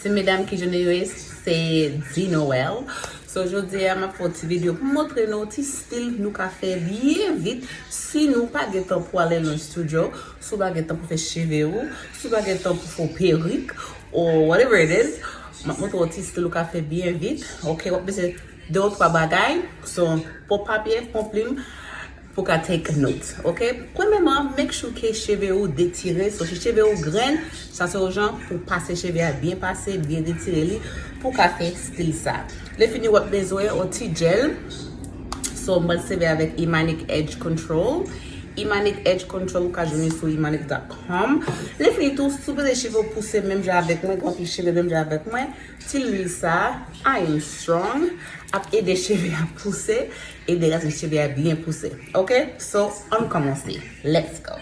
Ti mesdames ki jene yo se Di Noel. So jodi a ma foti video pou montre nou ti stil nou ka fe bien vite si nou pa getan pou ale nan studio, sou pa getan pou fe cheve ou, sou pa getan pou fo perruque or whatever it is. Ma montre ti stil nou ka fe bien vite. Ok, wap bese 2 ou 3 bagay. So pou papye, pou plume, pour qu'à take note, ok? Premièrement, make sure que cheveux ou détiré, so si cheveux ou graine, ça c'est aux gens pour passer cheveux à bien passer, bien détirer pour qu'à faire style ça. Les fini ou besoin un petit gel, so moi c'est avec Imanic Edge Control. Imanic Edge Control ou ka journée sur imanic.com. Les fini tout sous les cheveux pousser même j'ai avec moi, quand les cheveux même j'ai avec moi, til l'huile ça, I am strong. A aider cheveux à pousser et des cheveux à bien pousser. Ok? So, on commence. Let's go.